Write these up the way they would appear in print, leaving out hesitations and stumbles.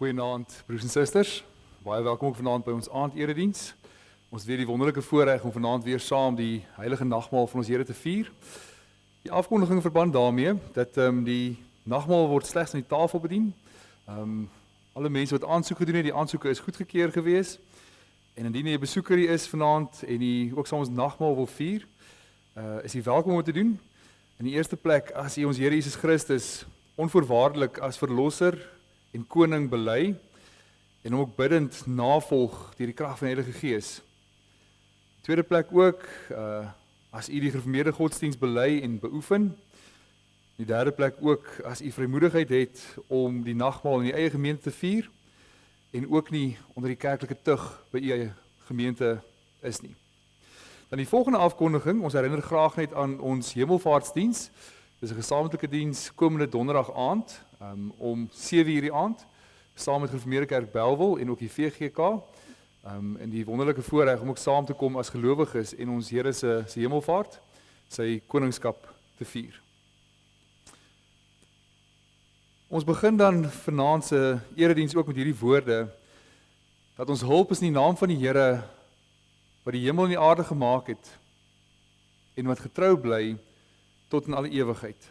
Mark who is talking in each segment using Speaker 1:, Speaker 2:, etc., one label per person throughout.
Speaker 1: Goeienaand broers en susters, baie welkom ook vanaand by ons aandedediens. Ons weer die wonderlike voorreg om vanaand weer saam die heilige nagmaal van ons Here te vier. Die afkondiging in verband daarmee dat die nagmaal word slegs aan die tafel bedien. Alle mense wat aansoek gedoen het, die aansoeke is goedgekeur gewees. En indien jy 'n besoeker hier is vanaand en jy ook saam ons nagmaal wil vier, is jy welkom om dit te doen. In die eerste plek, as jy ons Here Jesus Christus onvoorwaardelik as verlosser en koning bely en hom ook bidend navolg deur die krag van die Heilige Gees. Tweede plek ook, as u die gereformeerde godsdiens bely en beoefen. Die derde plek ook, as u vrymoedigheid het om die nagmaal in die eie gemeente te vier en ook nie onder die kerklike tug by u eie gemeente is nie. Dan die volgende afkondiging, ons herinner graag net aan ons hemelvaartsdiens. Dis 'n gesamentlike diens komende donderdag aand, om 7:00 die aand, saam met Gereformeerde Kerk Bellville en ook die VGK, en die wonderlike voorreg om ook saam te kom as gelowiges en ons Here se hemelvaart, sy koningskap te vier. Ons begin dan vanaand se erediens ook met hierdie woorde, dat ons hulp is in die naam van die Here, wat die hemel en die aarde gemaak het, en wat getrou bly tot in alle ewigheid.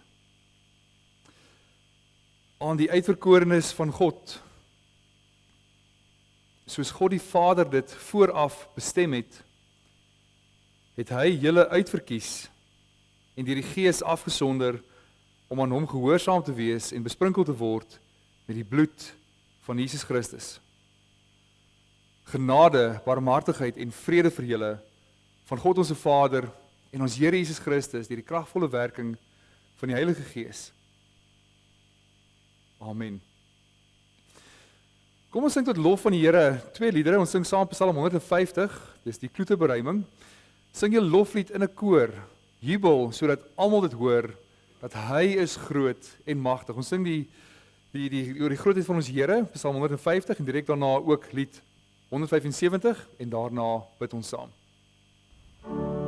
Speaker 1: Aan die uitverkorenes van God, soos God die Vader dit vooraf bestem het, het hy julle uitverkies en deur die Gees afgesonder om aan hom gehoorsaam te wees en besprinkel te word met die bloed van Jesus Christus. Genade, barmhartigheid en vrede vir julle van God ons Vader en ons Here Jesus Christus deur die kragvolle werking van die Heilige Gees. Amen. Kom ons sing tot lof van die Here, 2 liedere, ons sing saam Psalm 150, dis die kloeteberuiming. Sing jy loflied in 'n koor, jubel, sodat almal dit hoor, dat hy is groot en magtig. Ons sing oor die grootheid van ons Here, Psalm 150, en direk daarna ook lied 175, en daarna bid ons saam.
Speaker 2: Amen.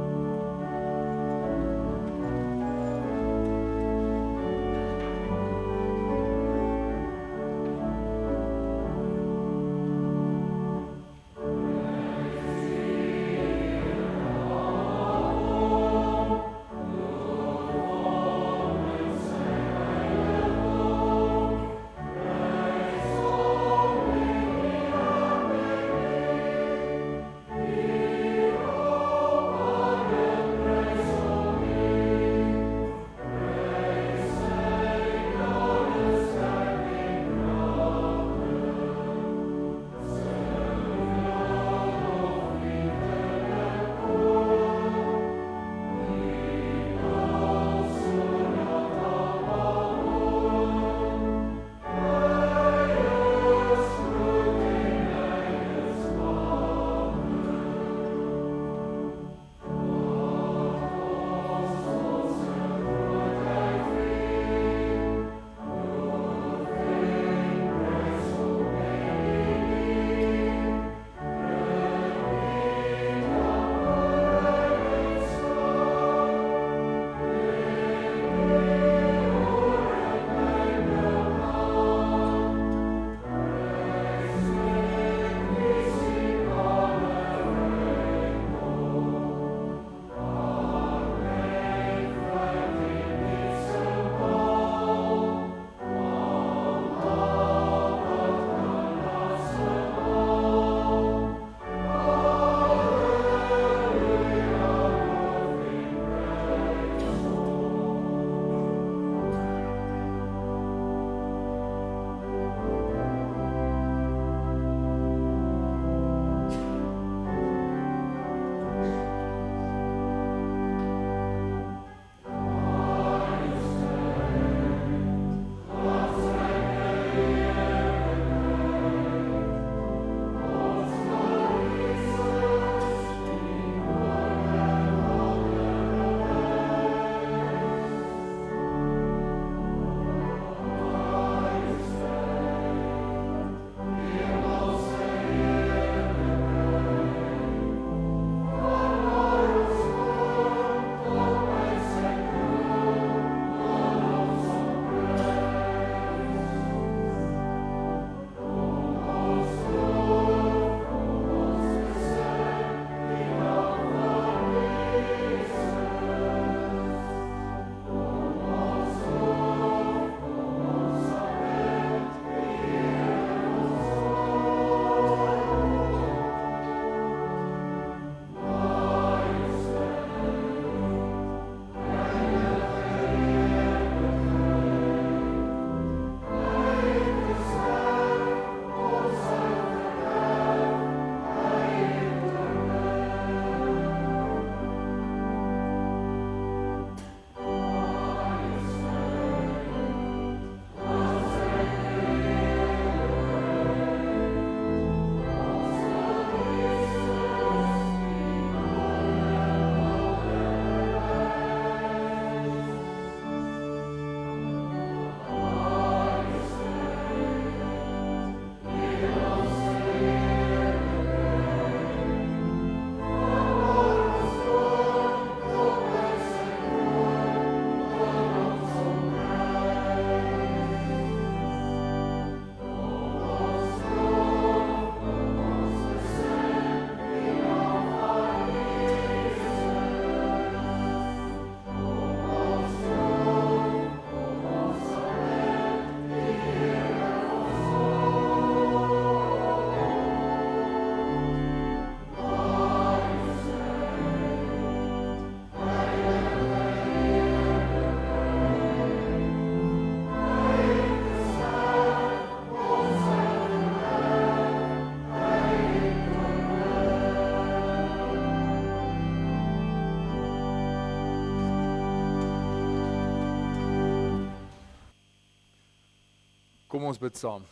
Speaker 1: Kom ons bid saam.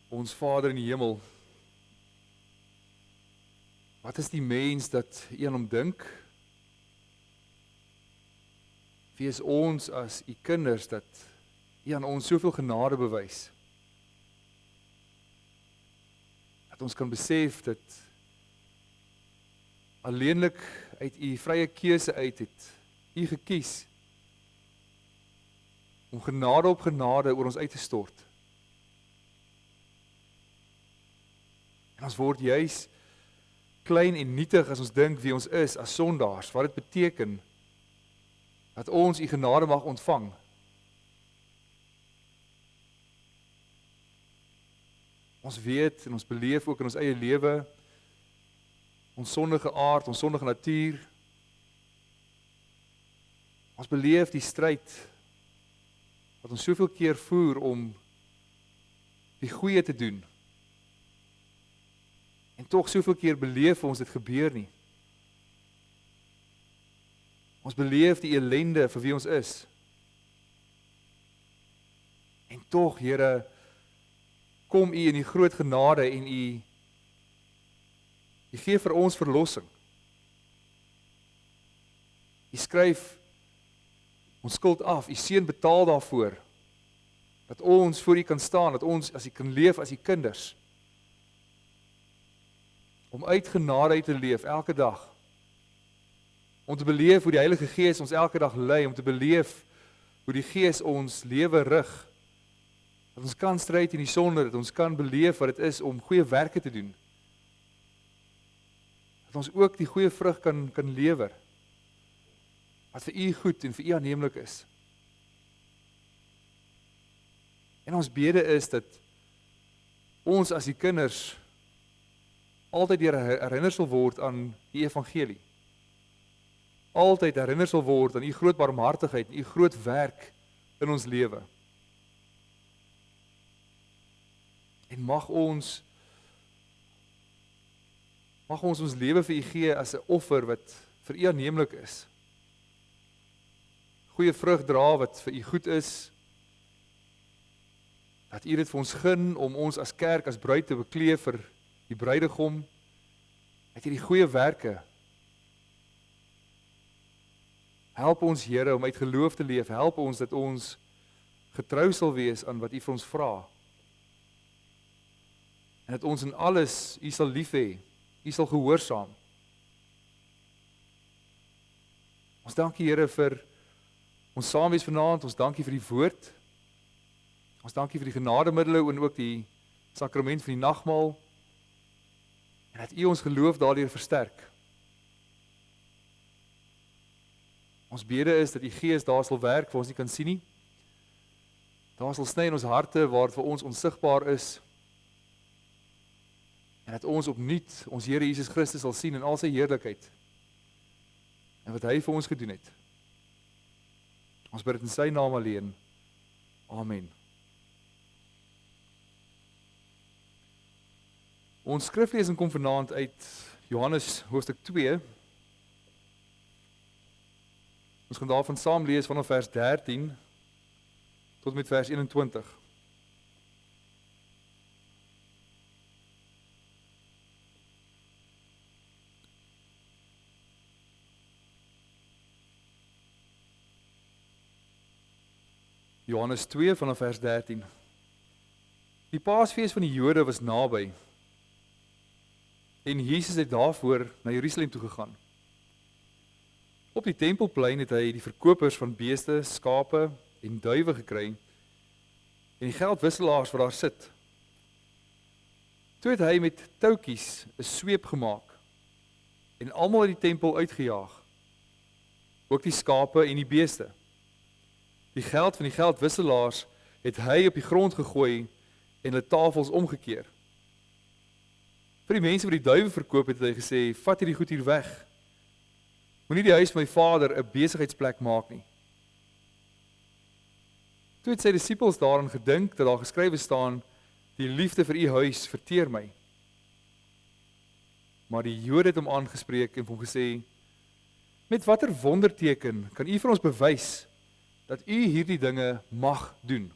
Speaker 1: Ons Vader in die hemel, wat is die mens dat U aan hom dink? Wie is ons as U kinders dat U aan ons soveel genade bewys? Dat ons kan besef dat alleenlik uit U vrye keuse uit het U gekies om genade op genade oor ons uit te stort. En ons word juis klein en nietig as ons dink wie ons is as sondaars, wat dit beteken dat ons U genade mag ontvang. Ons weet en ons beleef ook in ons eie lewe, ons sondige aard, ons sondige natuur. Ons beleef die stryd wat ons soveel keer voer om die goeie te doen. En tog soveel keer beleef ons dit gebeur nie. Ons beleef die ellende vir wie ons is. En tog, Here, kom U in die groot genade en U gee vir ons verlossing. U skryf ons skuld af, U seun betaal daarvoor, dat ons voor U kan staan, dat ons as U kan leef as U kinders, om uit genade uit te leef elke dag, om te beleef hoe die Heilige Gees ons elke dag lei, om te beleef hoe die Gees ons lewe rig, dat ons kan stryd in die sonde, dat ons kan beleef wat dit is om goeie werke te doen, dat ons ook die goeie vrug kan lewer, wat vir U goed en vir U aanneemlik is. En ons bede is dat ons as die kinders altyd weer herinner sal word aan die evangelie. Altyd herinner sal word aan U groot barmhartigheid en U groot werk in ons lewe. En mag ons ons lewe vir U gee as 'n offer wat vir U aanneemlik is. Goeie vrug dra wat vir U goed is, dat U dit vir ons gun om ons as kerk, as bruid te beklee vir die bruidegom, dat U die goeie werke, help ons Here om uit geloof te leef, help ons dat ons getrou sal wees aan wat U vir ons vra, en dat ons in alles U sal lief hê, U sal gehoorsaam. Ons dank U Here vir ons saamwees vanaand, ons dankie vir die woord, ons dankie vir die genademiddele en ook die sakrament van die nagmaal, en dat U ons geloof daardeur versterk. Ons bede is dat die Gees daar sal werk waar ons nie kan sien nie, daar sal sny in ons harte waar vir ons onsigbaar is, en dat ons opnuut ons Here Jesus Christus sal sien in al sy heerlikheid, en wat Hy vir ons gedoen het. Ons bid dit in Sy naam alleen. Amen. Ons skriflesing kom vanaand uit Johannes hoofstuk 2. Ons gaan daarvan saam lees vanaf vers 13 tot met vers 21. Johannes 2 vanaf vers 13. Die Paasfees van die Jode was naby, en Jesus het daarvoor na Jerusalem toe gegaan. Op die tempelplein het hy die verkopers van beeste, skape en duwe gekry, en die geldwisselaars wat daar sit. Toe het hy met touwtjies 'n sweep gemaak, en almal uit die tempel uitgejaag, ook die skape en die beeste. Die geld van die geldwisselaars het hy op die grond gegooi en hulle tafels omgekeer. Vir die mense wat die duwe verkoop het hy gesê, vat hierdie goed hier weg. Moenie die huis van my Vader 'n besigheidsplek maak nie. Toe het sy disippels daaraan gedink dat daar geskrywe staan, die liefde vir U huis verteer my. Maar die Jode het hom aangespreek en hom gesê, met watter wonderteken kan U vir ons bewys dat u hierdie dinge mag doen.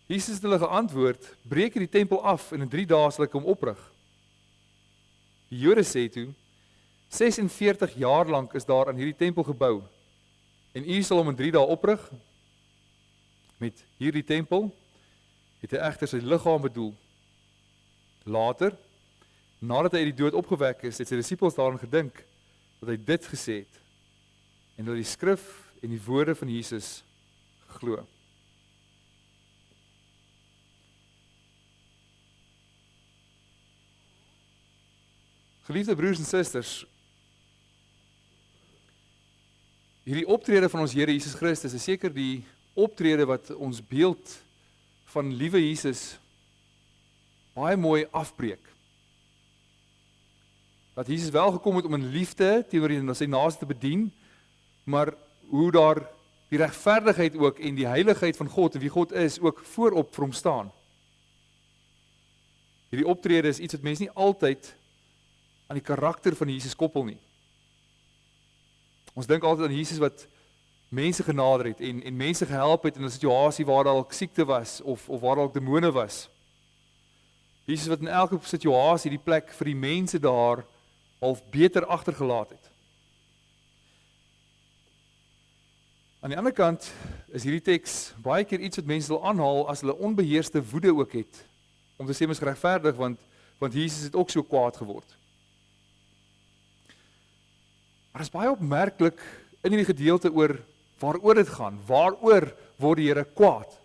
Speaker 1: Jesus het hulle geantwoord, breek die tempel af en in 3 dae sal ek hom oprig. Die Jode sê toe, 46 jaar lank is daar aan hierdie tempel gebou, en u sal hom in 3 dae oprig. Met hierdie tempel het hy egter sy liggaam bedoel. Later, nadat hy uit die dood opgewek is, het sy disippels daaraan gedink, dat hy dit gesê het, en hulle die skrif en die woorde van Jesus geglo. Geliefde broers en susters, hierdie optrede van ons Here Jesus Christus is seker die optrede wat ons beeld van liewe Jesus baie mooi afbreek. Dat Jesus wel gekom het om in liefde teenoor sy naaste te bedien, maar hoe daar die regverdigheid ook en die heiligheid van God en wie God is ook voorop vir hom staan. Hierdie optrede is iets wat mense nie altyd aan die karakter van Jesus koppel nie. Ons dink altyd aan Jesus wat mense genader het en mense gehelp het in 'n situasie waar daar dalk siekte was of waar daar dalk demone was. Jesus wat in elke situasie die plek vir die mense daar half beter agtergelaat het. Aan die ander kant is hierdie teks baie keer iets wat mense wil aanhaal as hulle onbeheerste woede ook het, om te sê mens geregverdig, want Jesus het ook so kwaad geword. Maar dit is baie opmerklik in die gedeelte oor waaroor dit gaan, waaroor word die Here kwaad.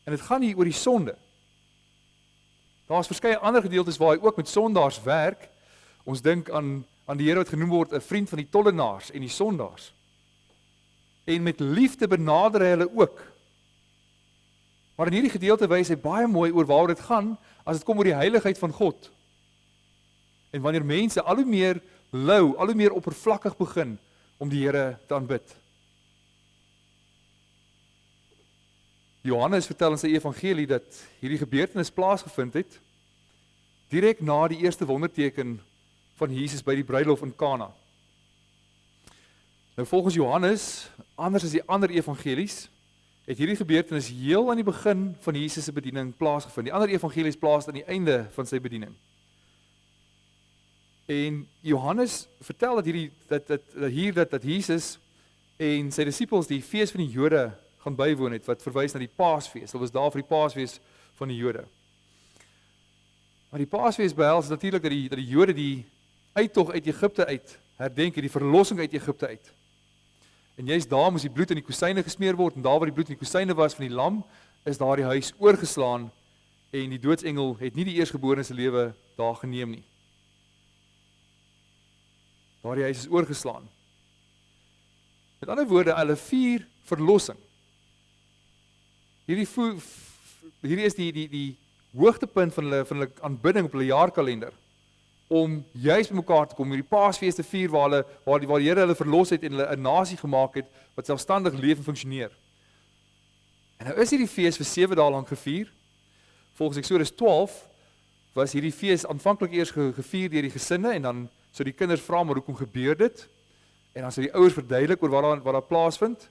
Speaker 1: En dit gaan hier oor die sonde. Daar is verskeie ander gedeeltes waar hy ook met sondaars werk. Ons dink aan die Here wat genoem word 'n vriend van die tollenaars en die sondaars. En met liefde benader hy hulle ook. Maar in hierdie gedeelte wys hy baie mooi oor waaroor dit gaan as dit kom oor die heiligheid van God. En wanneer mense al hoe meer lou, al hoe meer oppervlakkig begin om die Here te aanbid. Johannes vertel in sy evangelie dat hierdie gebeurtenis plaasgevind het direk na die eerste wonderteken van Jesus by die bruilof in Kana. Nou volgens Johannes, anders as die ander evangelies, het hierdie gebeurtenis heel aan die begin van Jesus se bediening plaasgevind. Die ander evangelies plaas aan die einde van sy bediening. En Johannes vertel dat Jesus en sy disippels die fees van die Jode gaan bywoon het, wat verwys na die Paasfees. Hulle was daar vir die Paasfees van die Jode. Maar die Paasfees behels natuurlik dat die Jode die uittog uit Egipte uit herdenk, die verlossing uit Egipte uit. En juist daar moes die bloed in die kusyne gesmeer word, en daar waar die bloed in die kusyne was van die lam, is daar die huis oorgeslaan, en die doodsengel het nie die eersgeborenes se lewe daar geneem nie. Daar die huis is oorgeslaan. Met ander woorde, hulle vier verlossing. Hierdie is die hoogtepunt van hulle aanbidding op hulle jaarkalender, om juist by mekaar te kom, hierdie Paasfees te vier, waar die Here hulle verlos het en hulle 'n nasie gemaak het, wat selfstandig leef en funksioneer. En nou is hierdie fees vir 7 dae lank gevier. Volgens Eksodus 12 was hierdie fees aanvanklik eers gevier deur die gesinne, en dan sou die kinders vra maar hoekom gebeur dit, en dan sou die ouers verduidelik oor wat daar plaasvind.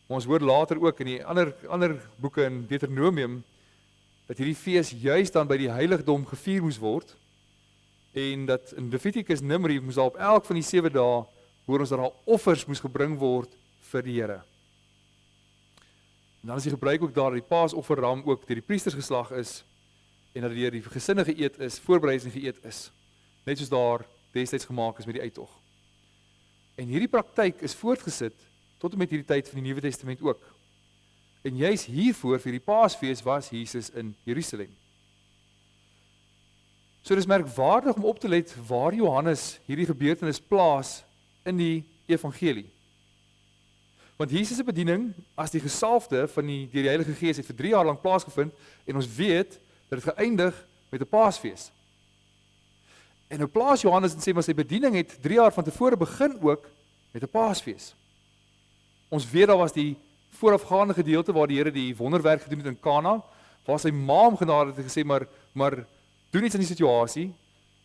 Speaker 1: Maar ons hoor later ook in die ander boeke in Deuteronomium, dat hierdie fees juist dan by die heiligdom gevier moes word, en dat in Levitikus Numeri moes daar op elk van die 7 dae, hoor ons dat daar offers moes gebring word vir die Here. En dan is die gebruik ook daar, dat die paasofferram ook deur die priesters geslag is, en dat deur die gesinne geëet is, voorbereiding geëet is, net soos daar destyds gemaak is met die uittog. En hierdie praktyk is voortgesit tot en met hierdie tyd van die Nuwe Testament ook. En juist hiervoor, vir die Paasfees, was Jesus in Jerusalem. So dis merkwaardig om op te let waar Johannes hierdie gebeurtenis plaas in die evangelie. Want Jesus se bediening as die gesalfde van deur die Heilige Gees het vir 3 jaar lank plaasgevind, en ons weet dat dit geëindig met 'n Paasfees. En nou plaas Johannes en sê maar sy bediening het 3 jaar van tevore begin ook met 'n Paasfees. Ons weet daar was die voorafgaande gedeelte waar die Here die wonderwerk gedoen het in Kana, waar sy ma hom genader het en gesê, maar doen iets aan die situasie,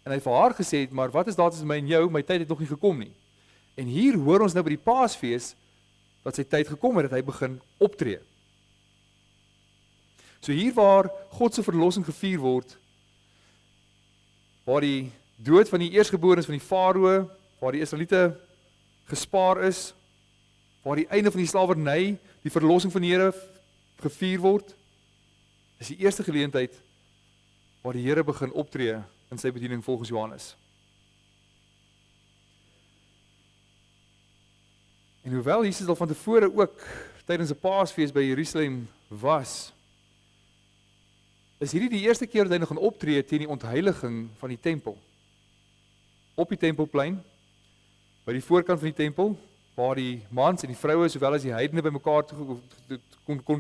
Speaker 1: en hy het vir haar gesê, maar wat is daar tussen my en jou, my tyd het nog nie gekom nie. En hier hoor ons nou by die Paasfees, dat sy tyd gekom het, dat hy begin optree. So hier waar God se verlossing gevier word, waar die dood van die eerstgeborenes van die Farao, waar die Israeliete gespaar is, waar die einde van die slawerny, die verlossing van die Here gevier word, is die eerste geleentheid waar die Here begin optree in sy bediening volgens Johannes. En hoewel Jesus al van tevore ook tydens 'n Paasfees by Jerusalem was, is hierdie die eerste keer dat hy nog gaan optree teen die ontheiliging van die tempel. Op die tempelplein, by die voorkant van die tempel, waar die mans en die vroue, sowel as die heidene bymekaar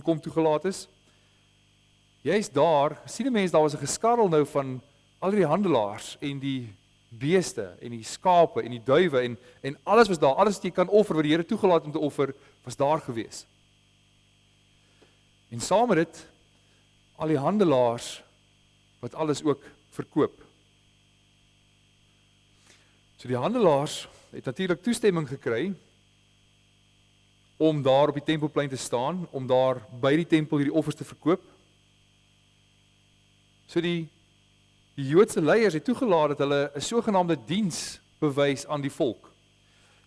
Speaker 1: kon toegelaat is. Juist daar, sien die mense, daar was 'n geskarrel nou van al die handelaars en die beeste en die skape en die duwe en alles was daar, alles wat jy kan offer, wat die Here toegelaat om te offer, was daar gewees. En saam met dit, al die handelaars wat alles ook verkoop. So die handelaars het natuurlik toestemming gekry om daar op die tempelplein te staan, om daar by die tempel hierdie offers te verkoop. So die Joodse leiers het toegelaat dat hulle 'n sogenaamde diens bewys aan die volk.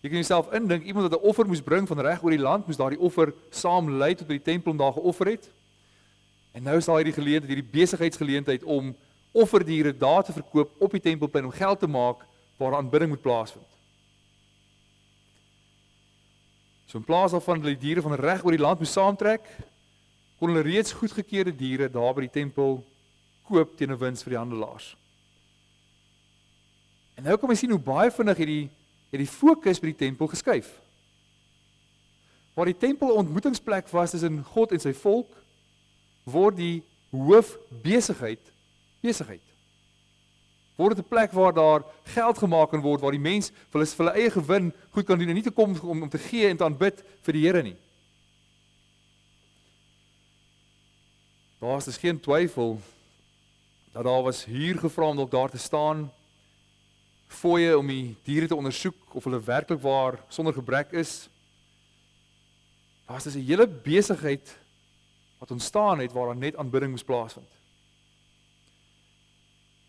Speaker 1: Jy kan jouself indink, iemand wat 'n offer moes bring van reg oor die land, moes daardie offer saam lei tot by die tempel om daar geoffer het. En nou is daar hierdie geleentheid, hierdie besigheidsgeleentheid om offerdiere daar te verkoop op die tempelplein om geld te maak waar aanbidding moet plaasvind. So in plaas daarvan dat die diere van reg oor die land moes saamtrek, kon hulle reeds goedgekeurde diere daar by die tempel koop teen 'n wins vir die handelaars. En nou kan jy sien hoe baie vinnig het die fokus by die tempel geskuif. Waar die tempel 'n ontmoetingsplek was tussen God en sy volk, word die hoofbesigheid besigheid. Word dit 'n plek waar daar geld gemaak kan word, waar die mens vir hulle eie gewin goed kan doen en nie te kom om te gee en te aanbid vir die Here nie. Daar is dus geen twyfel dat daar was huur gevra om daar te staan, fooie om die diere te ondersoek of hulle werklik waar sonder gebrek is. Daar is dus 'n hele besigheid wat ontstaan het waar daar net aanbidding moes plaasvind.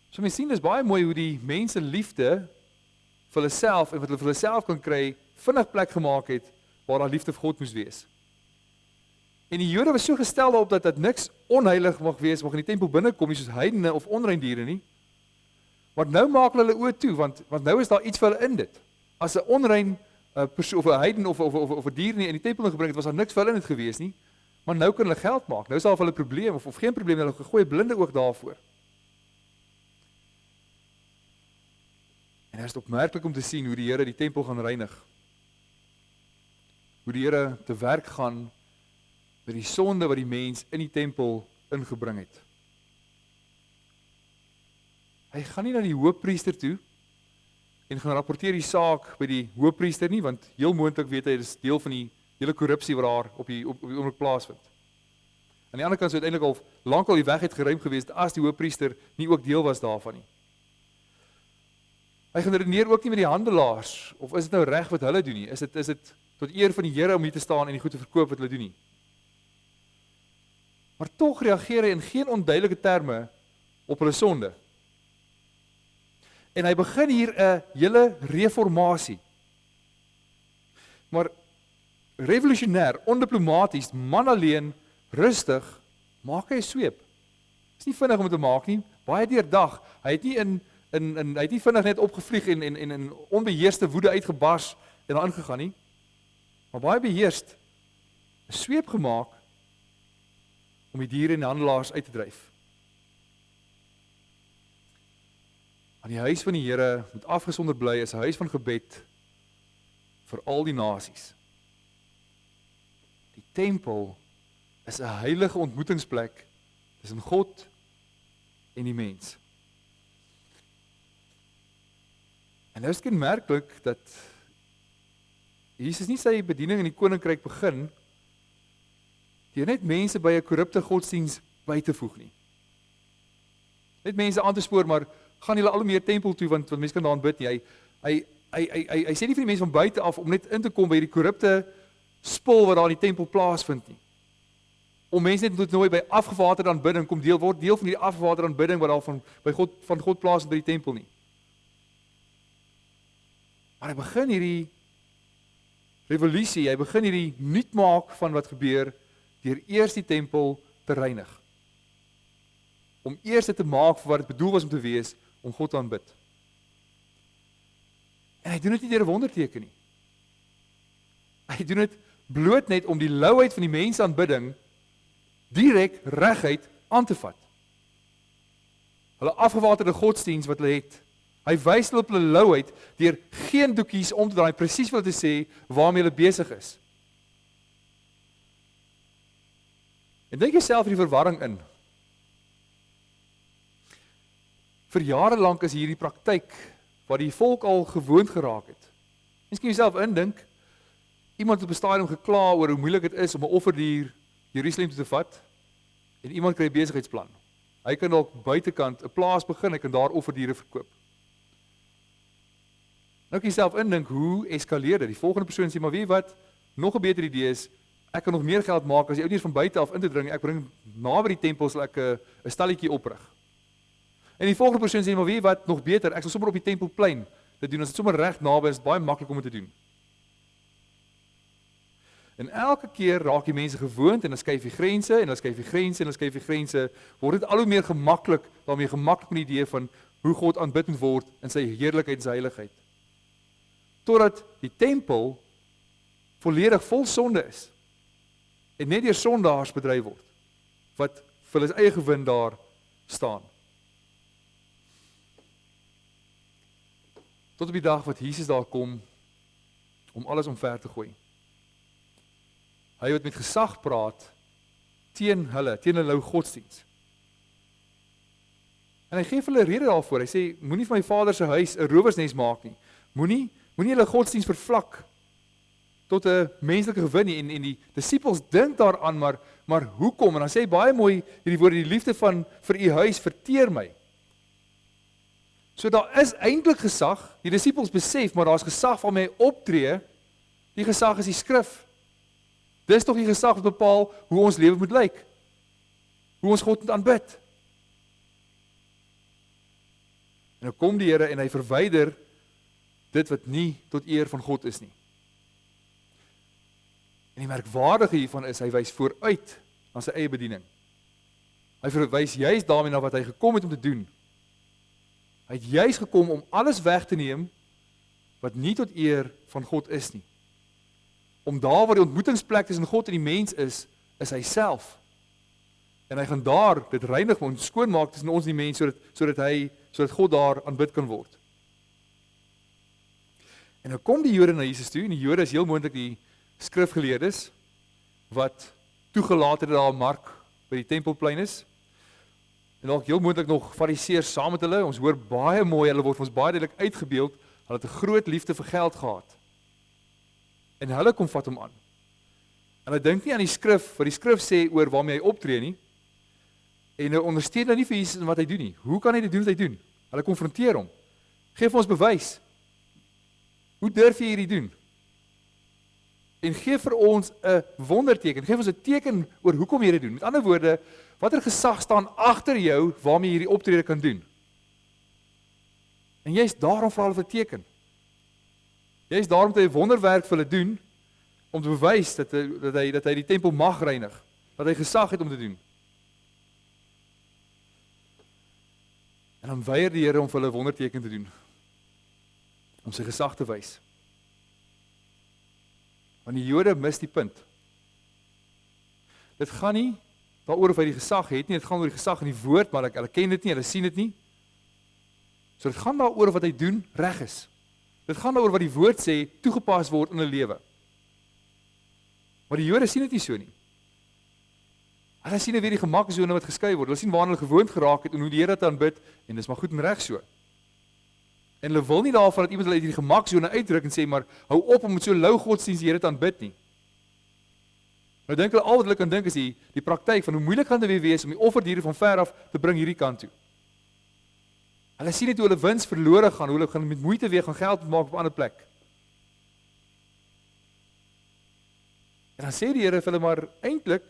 Speaker 1: So mens sien, dis baie mooi hoe die mense liefde vir hulle self en wat hulle vir hulle self kan kry, vinnig plek gemaak het waar daar liefde vir God moes wees. En die Jode was so gestel daarop dat niks onheilig mag wees, mag in die tempel binnekom nie, soos heidene of onrein diere nie. Maar nou maak hulle oë toe, want nou is daar iets vir hulle in dit. As 'n onrein persoon of 'n heiden of 'n dier nie in die tempel ingebring het, was daar niks vir hulle in dit gewees nie. Maar nou kan hulle geld maak. Nou is daar vir hulle 'n probleem of geen probleem, hulle gegooi blinde oog daarvoor. En dit is opmerklik om te sien hoe die Here die tempel gaan reinig. Hoe die Here te werk gaan met die sonde wat die mens in die tempel ingebring het. Hy gaan nie na die hoofpriester toe en gaan rapporteer die saak by die hoofpriester nie, want heel moontlik weet hy, dit is deel van die hele korrupsie wat daar op die oomblik plaasvind. Aan die ander kant sou uiteindelik al lankal die weg het geruim gewees as die hoofpriester nie ook deel was daarvan nie. Hy gaan redeneer ook nie met die handelaars, of is dit nou reg wat hulle doen nie? Is dit tot eer van die Here om hier te staan en die goed te verkoop wat hulle doen nie? Maar tog reageer hy in geen onduidelike terme op hulle sonde. En hy begin hier 'n hele reformatie. Maar revolusionêr, ondiplomaties, man alleen, rustig, maak hy 'n sweep. Is nie vinnig om dit te maak nie, baie deurdag. Hy het nie hy het nie vinnig net opgevlieg en in onbeheerste woede uitgebars en daar ingegaan nie. Maar baie beheerst 'n sweep gemaak om die diere en die handelaars uit te dryf. Aan die huis van die Here moet afgesonder bly is 'n huis van gebed vir al die nasies. Die tempel is 'n heilige ontmoetingsplek tussen God en die mens. En nou is dit kenmerklik dat Jesus nie sy bediening in die koninkryk begin deur net mense by 'n korrupte godsdiens by te voeg nie. Net mense aan te spoor, maar gaan julle al meer tempel toe want mense kan daar aanbid nie. hy sê nie vir die mense van buite af om net in te kom by die korrupte spul wat daar in die tempel plaasvind nie. Om mense net moet nooi by afgewaterde aanbidding kom word deel van die afgewaterde aanbidding wat daar van God plaasvind by die tempel nie. Maar hy begin hierdie revolusie, hy begin hierdie nuut maak van wat gebeur deur eers die tempel te reinig. Om eers dit te maak vir wat dit bedoel was om te wees, om God te aanbid. En hy doen dit nie deur 'n wonderteken nie. Hy doen dit bloot net om die louheid van die mens aanbidding direk reguit aan te vat. Hulle afgewaterde godsdiens wat hulle het. Hy wys hulle op hulle louheid deur geen doekies om te draai, presies wat te sê waarmee hulle besig is. En dink jouself in die verwarring in. Vir jare lank is hierdie praktyk wat die volk al gewoond geraak het. Mens kan jouself indink, iemand het op 'n stadium gekla oor hoe moeilik dit is om 'n offerdier Jerusalem toe te vat, en iemand kry 'n besigheidsplan. Hy kan dalk buitekant 'n plaas begin, hy kan daar offerdiere verkoop. Nou kan jy self indink, hoe eskaleer dit? Die volgende persoon sê, maar weet wat, nog 'n beter idee is, ek kan nog meer geld maak as jy ou nie van buite af in te dring, ek bring naby die tempel sal ek 'n stalletjie oprig. En die volgende persoon sê, maar weet wat, nog beter, ek sal sommer op die tempelplein dit doen, as dit sommer reg naby is, baie maklik om dit te doen. En elke keer raak die mense gewoond en dan skuif die grense en dan skuif die grense en dan skuif die grense, word dit al hoe meer gemaklik, daarmee gemaklik met die idee van hoe God aanbid moet word in sy heerlikheid en sy heiligheid. Totdat die tempel volledig vol sonde is en net deur sondaars bedryf word, wat vir hulle eie gewin daar staan. Tot op die dag wat Jesus daar kom om alles omver te gooi. Hy wat met gesag praat teen hulle lou godsdiens. En hy gee vir hulle rede daarvoor. Hy sê, moenie van my Vader se huis 'n rowersnes maak nie. Moenie hulle godsdiens vervlak tot 'n menslike gewin nie. En die disippels dink daaraan, maar hoekom? En dan sê hy baie mooi hierdie woorde, die liefde vir u huis verteer my. So daar is eintlik gesag, die disippels besef, maar daar's gesag waarmee hy optree. Die gesag is die skrif. Dis tog die gesag wat bepaal hoe ons lewe moet lyk. Hoe ons God moet aanbid. En nou kom die Here en hy verwyder dit wat nie tot eer van God is nie. En die merkwaardige hiervan is, hy wys vooruit na sy eie bediening. Hy verwys juist daarmee na wat hy gekom het om te doen. Hy het juist gekom om alles weg te neem wat nie tot eer van God is nie. Om daar waar die ontmoetingsplek tussen God en die mens is hy self. En hy gaan daar dit reinig en skoonmaak tussen ons en die mens sodat God daar aanbid kan word. En nou kom die Jode na Jesus toe, en die Jode is heel moontlik die skrifgeleerdes wat toegelaat het daar Mark by die tempelplein is. En ook heel moontlik nog fariseërs saam met hulle. Ons hoor baie mooi, hulle word ons baie duidelik uitgebeeld, hulle het 'n groot liefde vir geld gehad. En hulle kom vat hom aan. En hulle dink nie aan die skrif, wat die skrif sê oor waarmee hy optree nie. En hulle ondersteun nou nie vir Jesus in wat hy doen nie. Hoe kan hy dit doen wat hy doen? Hulle konfronteer hom. Geef ons bewys. Hoe durf jy hierdie doen? En gee vir ons 'n wonderteken. Geef ons 'n teken oor hoekom jy dit doen. Met ander woorde, watter gesag staan agter jou waarmee jy hierdie optrede kan doen? En jy's daarom vir hulle 'n teken. Jy's daarom dat hy 'n wonderwerk vir hulle doen om te bewys dat hy die tempel mag reinig, dat hy gesag het om te doen. En dan weier die Here om vir hulle 'n wonderteken te doen, om sy gesag te wys. Want die Jode mis die punt. Dit gaan nie daaroor of hy die gesag het nie, dit gaan oor die gesag in die woord, maar hulle ken dit nie, hulle sien dit nie. So dit gaan daaroor of wat hy doen reg is. Dit gaan daaroor wat die woord sê toegepas word in 'n lewe. Maar die Jode sien dit nie so nie. Hulle sien weer die gemaksone wat geskei word. Hulle sien waarna hulle gewoond geraak het en hoe die Here dit aanbid en dis maar goed en reg so. En hulle wil nie daarvan dat iemand hulle uit die gemaksone uitdruk en sê maar hou op om met so lou godsdienst die Here te aanbid nie. Nou dink hulle al wat hulle kan dink is die praktyk van hoe moeilik gaan dit weer wees om die offerdiere van ver af te bring hierdie kant toe. Hulle sien net hoe hulle wins verlore gaan, hoe hulle gaan met moeite weer gaan geld maak op 'n ander plek. En dan sê die Here vir hulle maar eintlik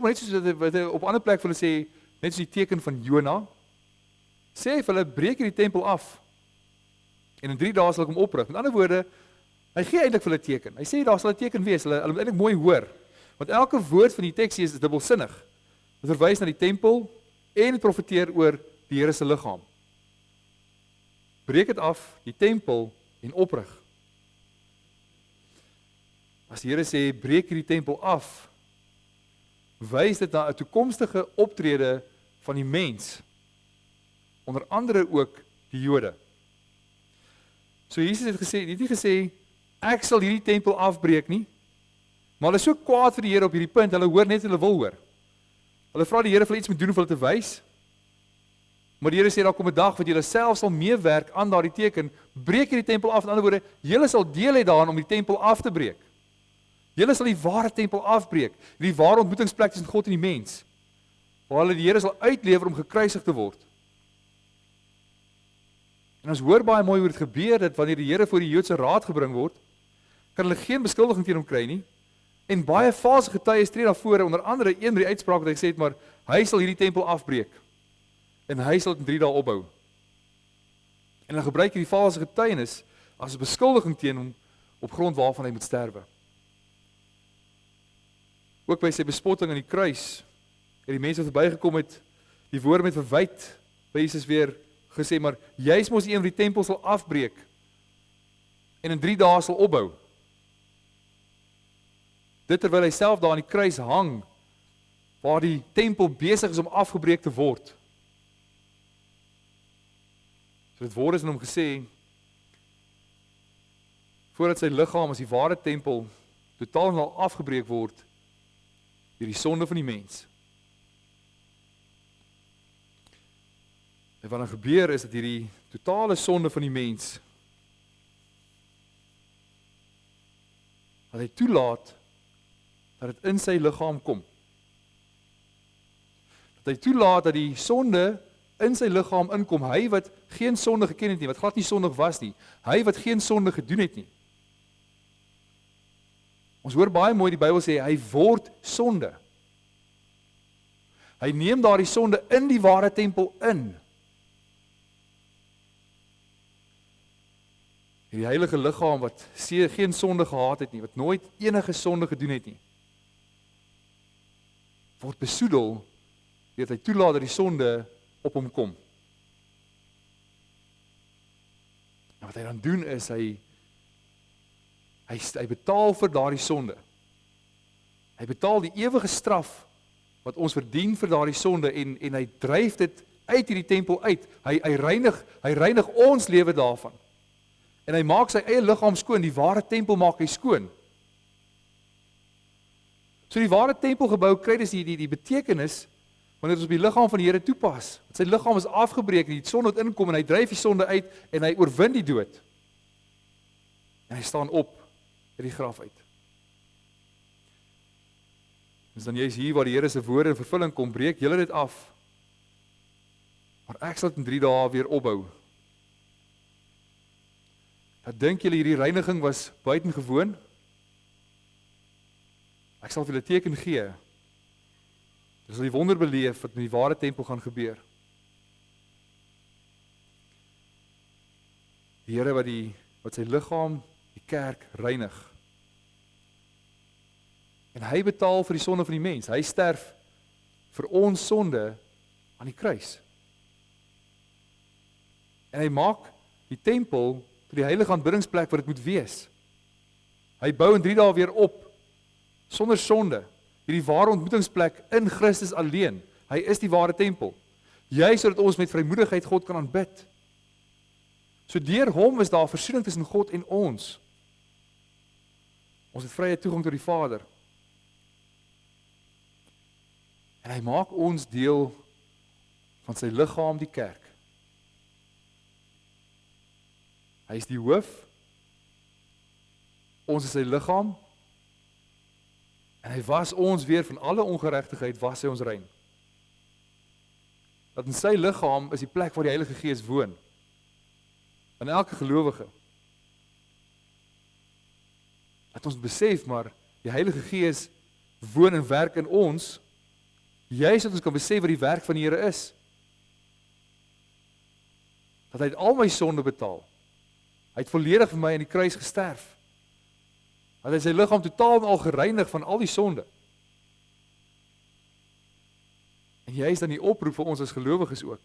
Speaker 1: maar net soos wat hy op 'n ander plek vir hulle sê, net soos die teken van Jona, sê hy vir hulle, breek hierdie tempel af. En in 3 dae sal ek hom oprig. Met ander woorde, hy gee eintlik vir hulle teken. Hy sê daar sal 'n teken wees. Hulle moet eintlik mooi hoor. Want elke woord van die teks hier is dubbelsinnig. Dit verwys na die tempel en dit profeteer oor die Here se liggaam. Breek dit af, die tempel en oprig. As die Here sê breek hierdie tempel af, wys dit na 'n toekomstige optrede van die mens, onder andere ook die Jode. So Jesus het nie gesê ek sal hierdie tempel afbreek nie, maar hulle is so kwaad vir die Here op hierdie punt, hulle hoor net wat hulle wil hoor. Hulle vra die Here of hulle iets moet doen om hulle te wys, maar die Here sê daar kom 'n dag wat julle self sal meewerk aan daardie teken, breek hierdie tempel af. In ander woorde, julle sal deel hê daaraan om die tempel af te breek. Julle sal die ware tempel afbreek, die ware ontmoetingsplek tussen God en die mens, waar hulle die Here sal uitlewer om gekruisig te word. En ons hoor baie mooi hoe dit gebeur, dat wanneer die Here voor die Joodse raad gebring word, kan hulle geen beskuldiging teen hom kry nie, en baie valse getuies tree na vore, onder andere een met die uitspraak wat hy gesê het, maar hy sal hierdie tempel afbreek, en hy sal dit in 3 dae opbou. En hulle gebruik hierdie valse getuienis as 'n beskuldiging teen hom, op grond waarvan hy moet sterwe. Ook by sy bespotting aan die kruis, het die mense wat verbygekom het, die woorde met verwyd, by Jesus weer gesê, maar jy's mos die een wat die tempel sal afbreek, en in 3 dae sal opbou. Dit terwyl hy self daar aan die kruis hang, waar die tempel besig is om afgebreek te word. So dit word is in hom gesê, voordat sy liggaam as die ware tempel totaal en al afgebreek word, deur die sonde van die mens. En wat dan gebeur is dat hierdie totale sonde van die mens, dat hy toelaat dat dit in sy liggaam kom. Dat hy toelaat dat die sonde in sy liggaam inkom, hy wat geen sonde geken het nie, wat glad nie sondig was nie, hy wat geen sonde gedoen het nie. Ons hoor baie mooi die Bybel sê, hy word sonde. Hy neem daardie sonde in die ware tempel in. Die heilige liggaam wat geen sonde gehad het nie, wat nooit enige sonde gedoen het nie, word besoedel, deur hy toelaat dat die sonde op hom kom. En wat hy dan doen is, hy betaal vir daardie sonde. Hy betaal die ewige straf wat ons verdien vir daardie sonde, en hy dryf dit uit hierdie tempel uit. Hy reinig ons lewe daarvan. En hy maak sy eie liggaam skoon, die ware tempel maak hy skoon. So die ware tempelgebou kry dus die betekenis, wanneer ons op die liggaam van die Here toepas. Sy liggaam is afgebreek, die sonde het inkom, en hy dryf die sonde uit, en hy oorwin die dood. En hy staan op uit die graf uit. Dus dan jy is hier waar die Here se woorde in vervulling kom, breek julle dit af, maar ek sal dit in 3 dae weer opbou. Dat dink julle hierdie reiniging was buitengewoon? Ek sal vir julle teken gee. Julle sal die wonder beleef wat met die ware tempel gaan gebeur. Die Here wat sy liggaam, die kerk, reinig. En hy betaal vir die sonde van die mens. Hy sterf vir ons sonde aan die kruis. En hy maak die tempel tot die heilige aanbiddingsplek wat dit moet wees. Hy bou in 3 dae weer op, sonder sonde, hierdie ware ontmoetingsplek in Christus alleen. Hy is die ware tempel. Juist sodat ons met vrymoedigheid God kan aanbid. So deur hom is daar versoening tussen God en ons. Ons het vrye toegang tot die Vader. En hy maak ons deel van sy liggaam, die kerk. Hy is die hoof, ons is sy liggaam, en hy was ons weer van alle ongeregtigheid, was hy ons rein. dat in sy liggaam is die plek waar die Heilige Gees woon. In elke gelowige. Dat ons besef, maar die Heilige Gees woon en werk in ons, juist dat ons kan besef wat die werk van die Here is. Dat hy het al my sonde betaal. Hy het volledig vir my aan die kruis gesterf. Dat hy sy liggaam totaal en al gereinig van al die sonde. En juist dan die oproep vir ons as gelowiges ook.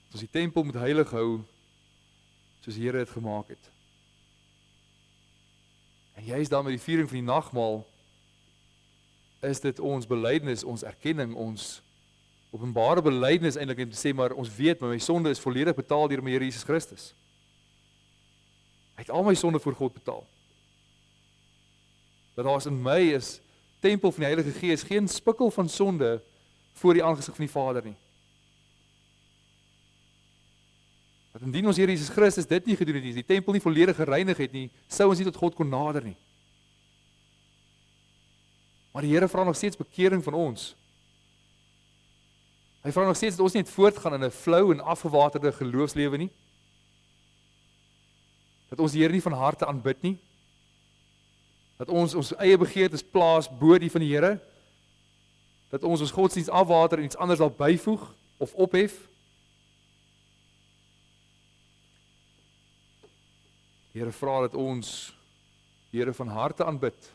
Speaker 1: Dat ons die tempel moet heilig hou, soos die Here het gemaak het. En juist dan met die viering van die nagmaal, is dit ons belydenis, ons erkenning, ons openbare belydenis eintlik om te sê, maar ons weet, my sonde is volledig betaal deur my Here Jesus Christus. Hy het al my sonde voor God betaal. Dat daar in my is tempel van die Heilige Gees, geen spikkel van sonde voor die aangesig van die Vader nie. Dat indien ons Here Jesus Christus dit nie gedoen het nie, die tempel nie volledig gereinig het nie, sou ons nie tot God kon nader nie. Maar die Here vra nog steeds bekering van ons. Hy vra nog steeds dat ons nie voortgaan in 'n flou en afgewaterde geloofslewe nie. Dat ons die Here nie van harte aanbid nie. Dat ons eie begeertes plaas bo die van die Here. Dat ons godsdienst afwater en iets anders daar byvoeg of ophef. Die Here vra dat ons die Here van harte aanbid.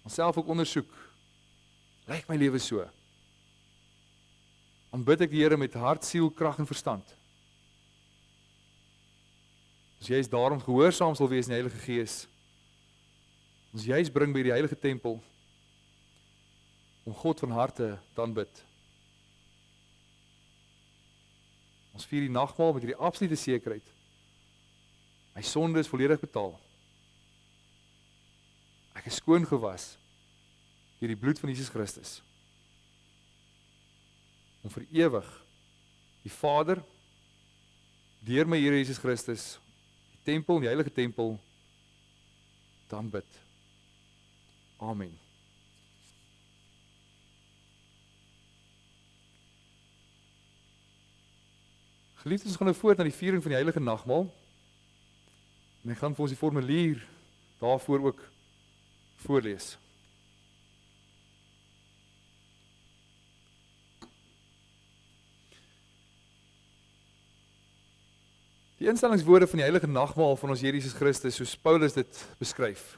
Speaker 1: Onsself ook ondersoek. Lyk my lewe so? Aanbid ek die Here met hart, siel, krag en verstand? As jy daarom gehoorsaam sal wees in die Heilige Gees, ons juist bring by die Heilige Tempel om God van harte te aanbid. Ons vier die nagmaal met hierdie absolute sekerheid. My sonde is volledig betaal. Ek is skoon gewas deur die bloed van Jesus Christus. Om vir ewig die Vader deur my Here Jesus Christus, die tempel, die heilige tempel, te aanbid. Amen. Geliefdes, ons gaan nou voort na die viering van die heilige nagmaal. En ek gaan vir ons die formulier daarvoor ook voorlees. Die instellingswoorde van die heilige nagmaal van ons Here Jesus Christus, soos Paulus dit beskryf.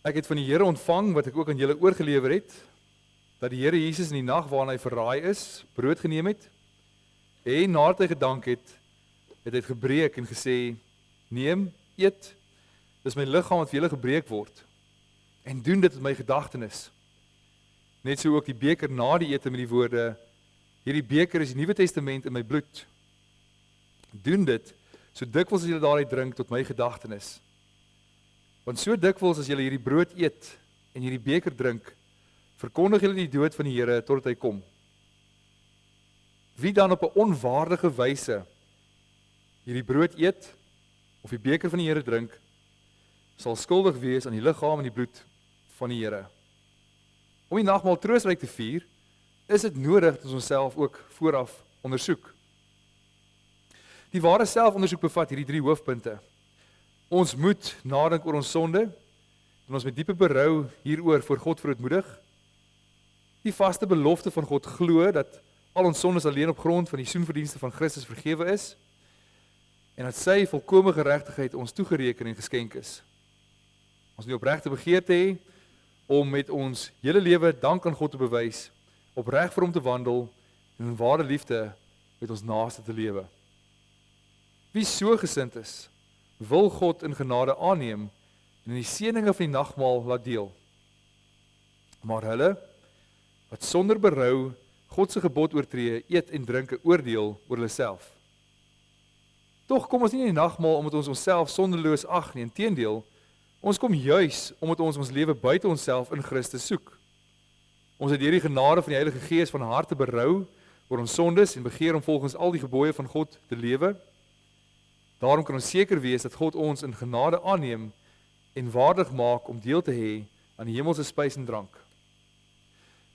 Speaker 1: Ek het van die Here ontvang, wat ek ook aan julle oorgelewer het, dat die Here Jesus in die nag waarin hy verraai is, brood geneem het, en nadat hy gedank het, het hy gebreek en gesê, neem, eet, dis my liggaam wat vir julle gebreek word, en doen dit met my gedagtenis. Net so ook die beker na die ete met die woorde, hierdie beker is die Nuwe Testament in my bloed. Doen dit, so dikwels as julle daaruit drink tot my gedagtenis. Want so dikwels as julle hierdie brood eet en hierdie beker drink, verkondig julle die dood van die Here totdat hy kom. Wie dan op 'n onwaardige wyse hierdie brood eet of die beker van die Here drink, sal skuldig wees aan die liggaam en die bloed van die Here. Om die nagmaal troostryk te vier, is dit nodig dat ons onsself ook vooraf ondersoek. Die ware selfondersoek bevat hierdie 3 hoofpunte. Ons moet nadink oor ons sonde, en ons met diepe berou hieroor voor God verootmoedig. Die vaste belofte van God glo dat al ons sondes alleen op grond van die soenverdienste van Christus vergewe is, en dat sy volkome geregtigheid ons toegereken en geskenk is. Ons die opregte begeerte hê om met ons hele lewe dank aan God te bewys, opreg vir hom te wandel en in ware liefde met ons naaste te lewe. Wie so gesind is, wil God in genade aanneem en in die seëninge van die nagmaal laat deel. Maar hulle wat sonder berou God se gebod oortree, eet en drink 'n oordeel oor hulle self. Tog kom ons nie in die nagmaal omdat ons onsself sonderloos ag nie, inteendeel, ons kom juis omdat ons lewe buite onsself in Christus soek. Ons het deur die genade van die Heilige Gees van harte berou oor ons sondes en begeer om volgens al die gebooie van God te lewe. Daarom kan ons seker wees dat God ons in genade aanneem en waardig maak om deel te hê aan die hemelse spys en drank.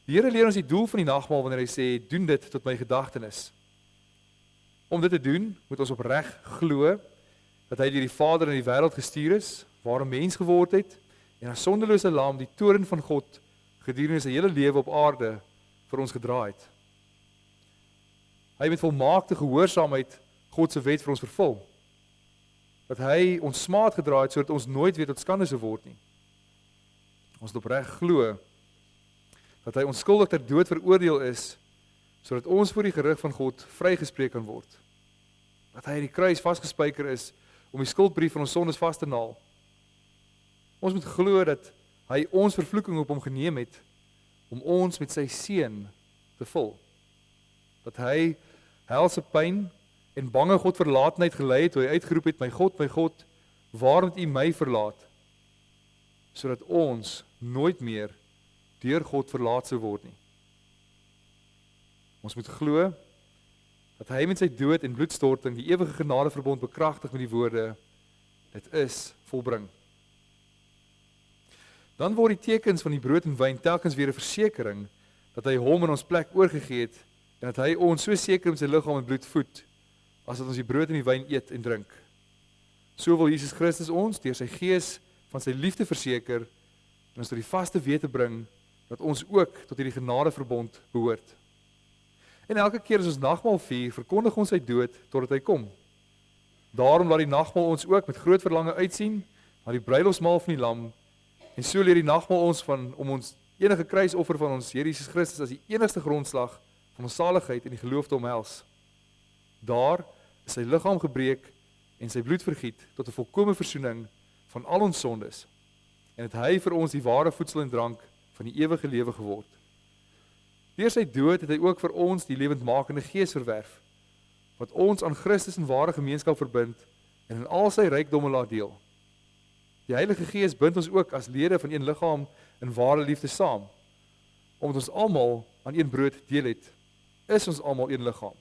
Speaker 1: Die Here leer ons die doel van die nagmaal wanneer hy sê, doen dit tot my gedagtenis. Om dit te doen, moet ons opreg glo dat hy deur die Vader in die wêreld gestuur is, waar 'n mens geword het en as sondelose lam die toorn van God gedurende sy hele lewe op aarde vir ons gedra het. Hy met volmaakte gehoorsaamheid God se wet vir ons vervul. Dat hy ons smaad gedra het sodat ons nooit weer tot skande sou word nie. Ons moet opreg glo dat hy onskuldig ter dood veroordeel is sodat ons voor die gerig van God vrygespreek kan word. Dat hy aan die kruis vasgespijker is om die skuldbrief van ons sondes vas te naal. Ons moet glo dat hy ons vervloeking op hom geneem het om ons met sy seun te vul. Dat hy helse pyn en bange God verlatenheid gelei het toe hy uitgeroep het, my God, waarom het u my verlaat? Sodat ons nooit meer deur God verlaat sou word nie. Ons moet glo dat hy met sy dood en bloedstorting die ewige genadeverbond bekragtig met die woorde, dit is volbring. Dan word die tekens van die brood en wyn telkens weer 'n versekering dat hy hom in ons plek oorgegee het en dat hy ons so seker met sy liggaam en bloed voed as dat ons die brood en die wyn eet en drink. So wil Jesus Christus ons deur sy gees van sy liefde verseker en ons tot die vaste wete bring dat ons ook tot hierdie genadeverbond behoort. En elke keer as ons nagmaal vier, verkondig ons sy dood totdat hy kom. Daarom laat die nagmaal ons ook met groot verlange uitsien na die bruilofsmaal van die lam. En so leer die nagmaal ons om ons enige kruisoffer van ons Here Jesus Christus as die enigste grondslag van ons saligheid en die geloof te omhels. Daar is sy liggaam gebreek en sy bloed vergiet tot 'n volkomme versoening van al ons sondes. En het hy vir ons die ware voedsel en drank van die ewige lewe geword. Deur sy dood het hy ook vir ons die lewendmakende Gees verwerf, wat ons aan Christus in ware gemeenskap verbind en in al sy rykdomme laat deel. Die Heilige Gees bind ons ook as lede van een liggaam in ware liefde saam. Omdat ons almal aan een brood deel het, is ons almal een liggaam.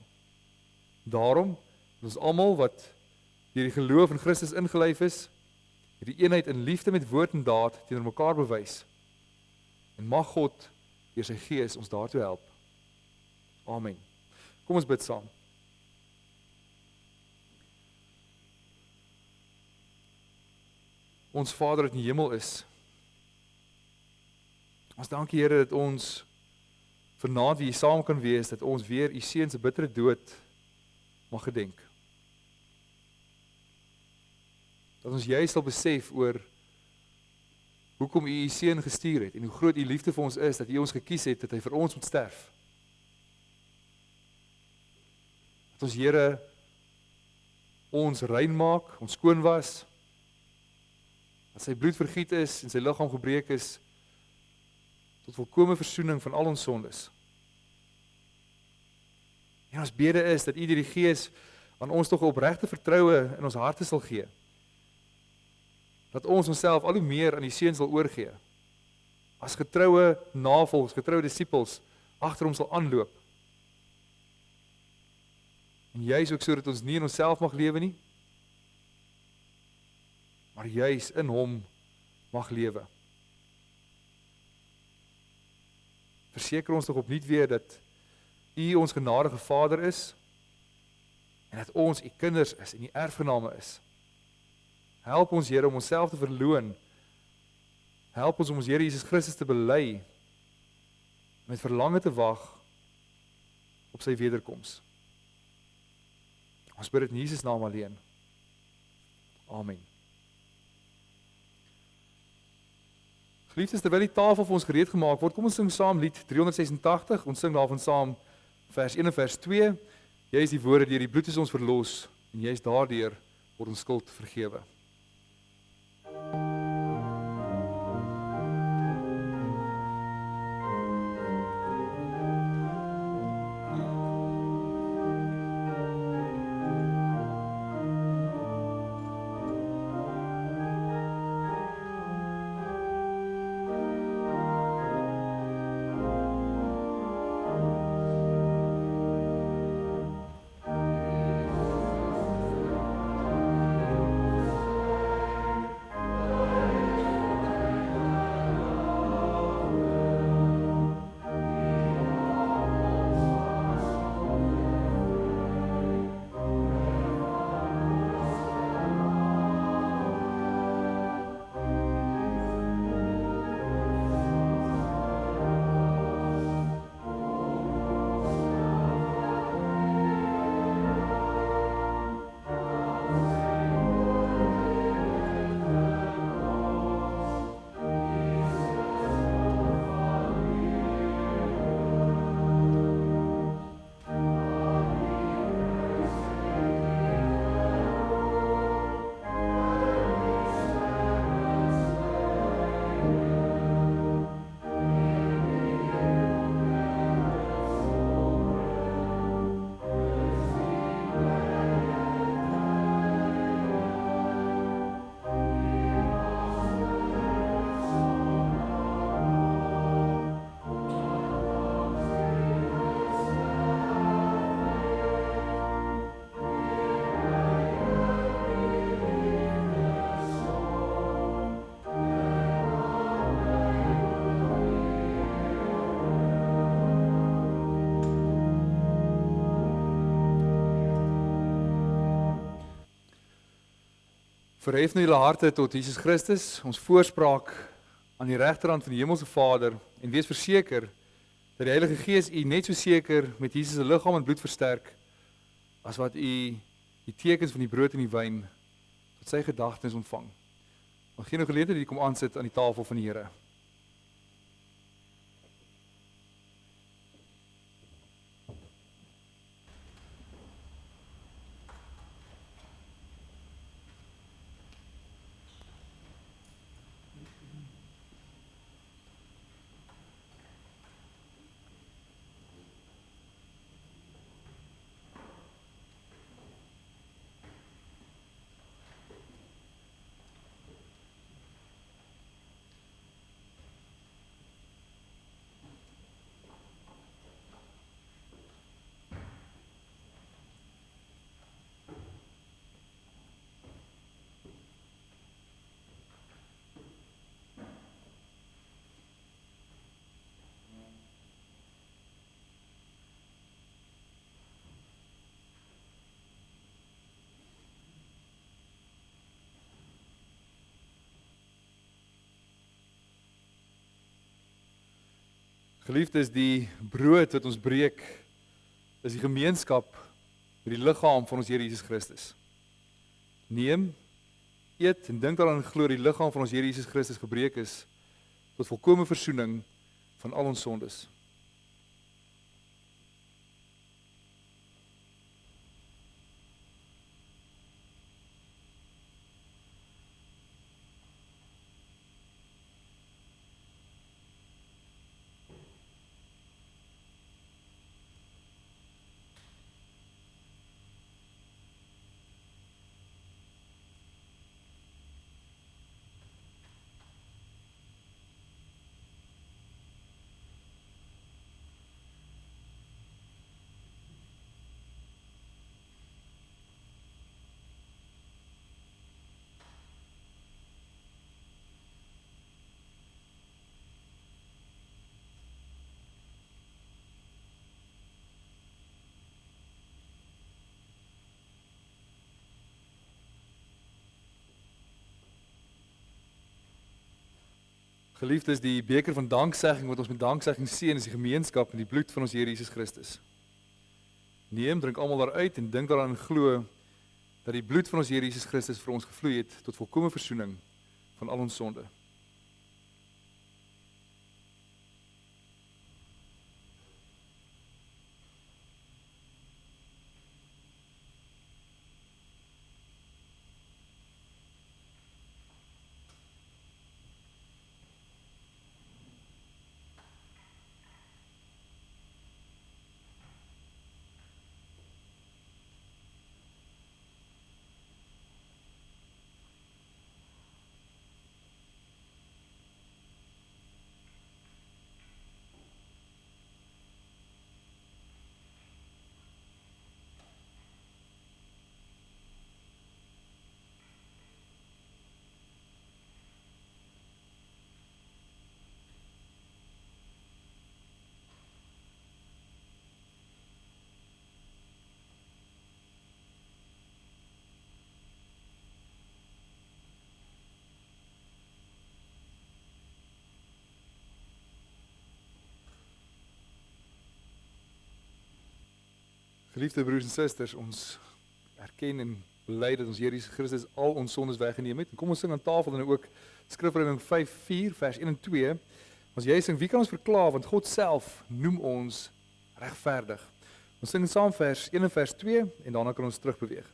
Speaker 1: Daarom het ons almal wat deur die geloof in Christus ingelyf is, die eenheid in liefde met woord en daad teenoor mekaar bewys. En mag God deur sy Gees ons daartoe help. Amen. Kom ons bid saam. Ons Vader wat in die hemel is, ons dankie Here dat ons vanaand weer saam kan wees, dat ons weer u seun se bittere dood mag gedenk. Dat ons juist sal besef oor hoekom u seun gestuur het en hoe groot u liefde vir ons is, dat u ons gekies het, dat hy vir ons moet sterf. Dat ons Here ons rein maak, ons skoon was, dat sy bloed vergiet is en sy liggaam gebreek is tot volkome versoening van al ons sondes. En ons bede is dat u deur die Gees aan ons tog 'n opregte vertroue in ons harte sal gee. Dat ons onsself al hoe meer aan die seun sal oorgee. As getroue navolgers, getroue disippels agter hom sal aanloop. En juis ook sodat ons nie in onsself mag lewe nie, maar juis in hom mag lewe. Verseker ons tog opnuut weer dat u ons genadige Vader is en dat ons u kinders is en u erfgename is. Help ons Here om onsself te verloon. Help ons om ons Here Jesus Christus te bely met verlange te wag op sy wederkoms. Ons bid dit in Jesus naam alleen. Amen. Geliefdes, terwyl die tafel vir ons gereed gemaak word, kom ons sing saam lied 386, ons sing daarvan saam vers 1 en vers 2, jy is die woorde, deur die bloed is ons verlos, en jy is daardeur word ons skuld vergewe. Verhef nou julle harte tot Jesus Christus, ons voorspraak aan die regterhand van die Hemelse Vader, en wees verseker dat die Heilige Gees u net so seker met Jesus se liggaam en bloed versterk, as wat u die tekens van die brood en die wyn tot sy gedagtes ontvang. Maar geen geleentheid dat u kom aansit aan die tafel van die Here. Geliefdes, die brood wat ons breek, is die gemeenskap met die liggaam van ons Here Jesus Christus. Neem, eet en dink daaraan en glo die liggaam van ons Here Jesus Christus gebreek is tot volkomme versoening van al ons sondes. Geliefdes, die beker van danksegging wat ons met danksegging seën is die gemeenskap met die bloed van ons Here Jesus Christus. Neem, drink almal daaruit en dink daaraan en glo dat die bloed van ons Here Jesus Christus vir ons gevloei het tot volkomme versoening van al ons sonde. Geliefde broers en susters, ons erken en bely dat ons Here Jesus Christus al ons sondes weggeneem het. En kom ons sing aan tafel dan ook Skrifredeling 5:4 vers 1 en 2. As jy sing, wie kan ons verklaar, want God self noem ons regverdig. Ons sing saam vers 1 en vers 2 en daarna kan ons terugbeweeg.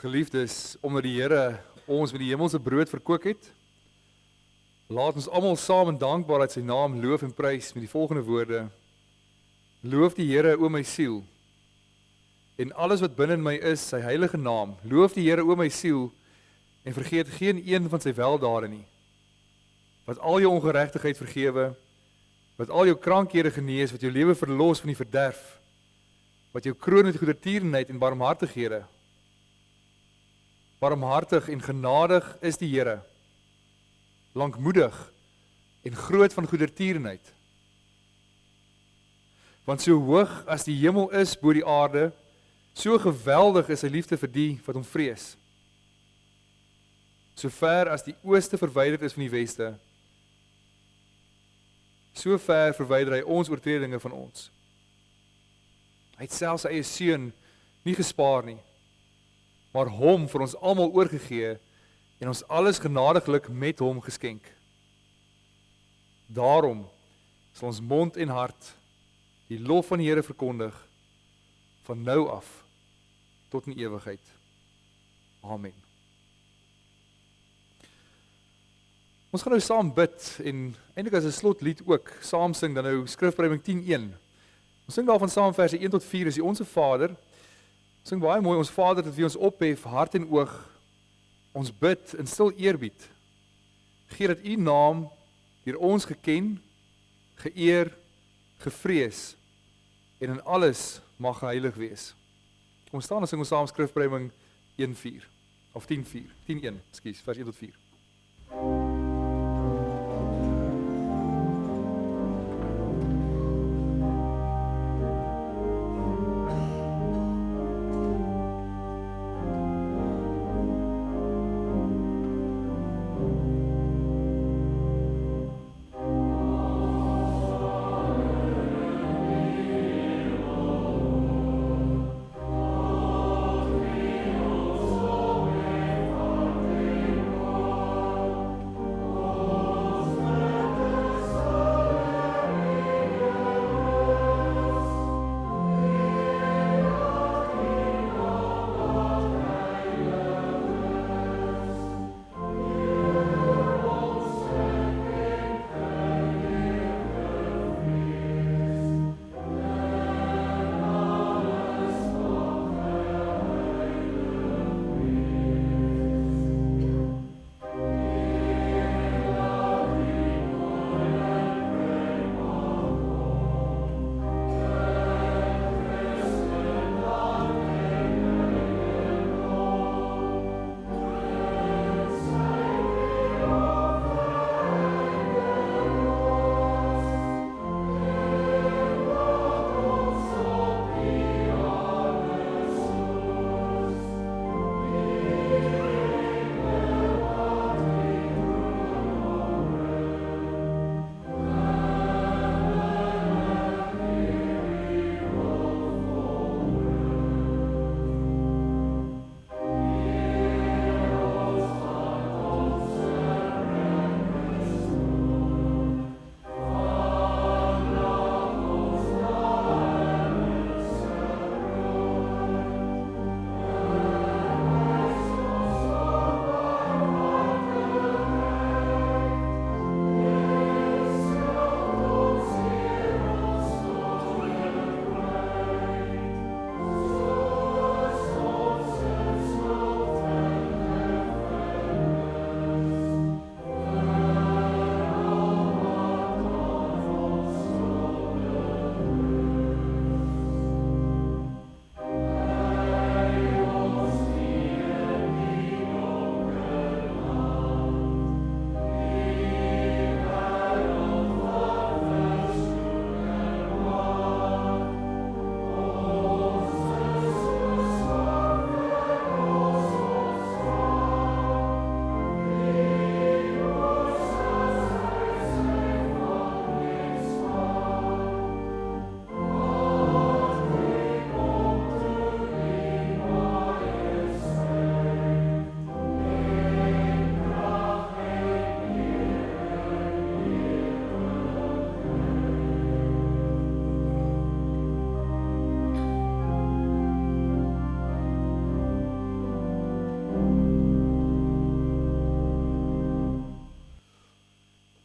Speaker 1: Geliefdes, omdat die Here ons met die hemelse brood verkoop het, laat ons almal saam in dankbaarheid sy naam loof en prys met die volgende woorde: Loof die Here, o my siel, en alles wat binne in my is, sy heilige naam. Loof die Here, o my siel, en vergeet geen een van sy weldade nie. Wat al jou ongeregtigheid vergewe, wat al jou krankhede genees, wat jou lewe verlos van die verderf, wat jou kroon met goedertierenheid en barmhartighede. Barmhartig en genadig is die Here, lankmoedig en groot van goedertierenheid. Want so hoog as die hemel is bo die aarde, so geweldig is sy liefde vir die wat hom vrees. So ver as die ooste verwyderd is van die weste, so ver verwyder hy ons oortredinge van ons. Hy het selfs sy eie seun nie gespaar nie, maar hom vir ons almal oorgegee en ons alles genadiglik met hom geskenk. Daarom sal ons mond en hart die lof van die Here verkondig van nou af tot in ewigheid. Amen. Ons gaan nou saam bid en eintlik as 'n slotlied ook saam sing dan nou Skrifbreiding 10:1. Ons sing daarvan saam verse 1 tot 4 is die Onse Vader. Ons sing baie mooi, ons Vader wat wie ons ophef, hart en oog. Ons bid in stil eerbied. Gee dat U naam deur ons geken, geëer, gevrees en in alles mag geheilig wees. Kom staan en sing ons saam Skrifbreiding 1:4 of 10:4, 10:1, ekskuus, vers 1 tot 4.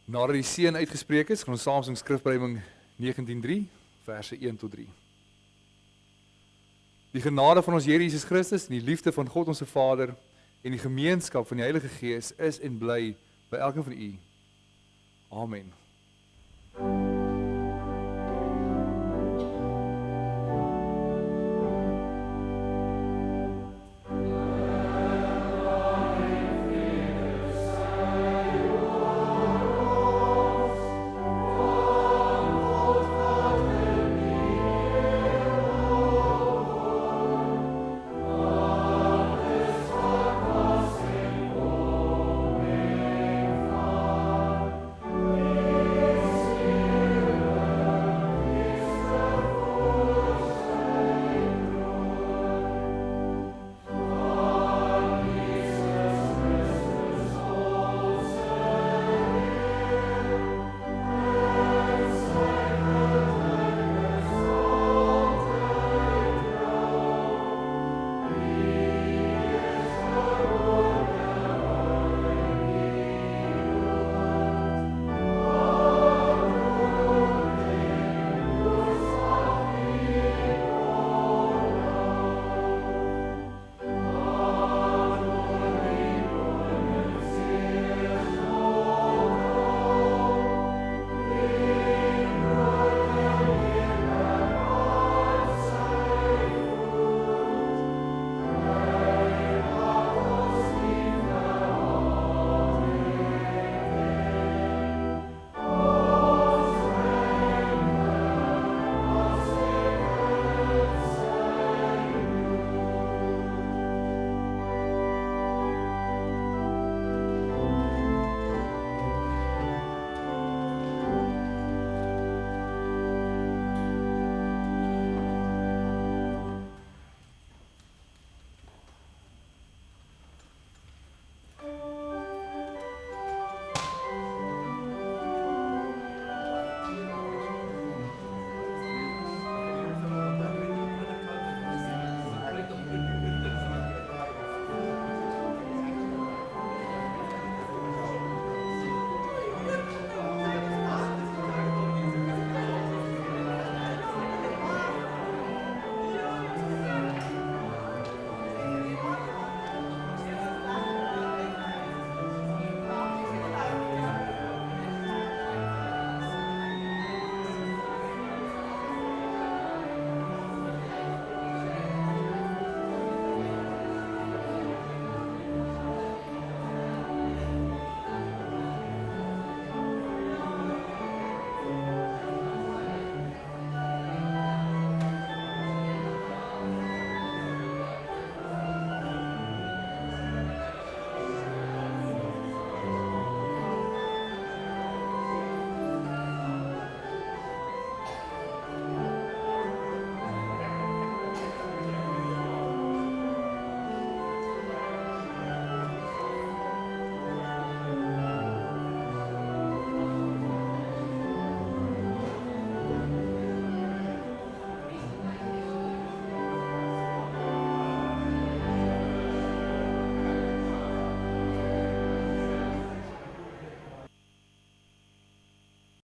Speaker 1: Nadat die seën uitgespreek is, gaan ons saam sing Skrifbybel 19:3, verse 1 tot 3. Die genade van ons Here Jesus Christus en die liefde van God ons Vader en die gemeenskap van die Heilige Gees is en bly by elkeen van u. Amen.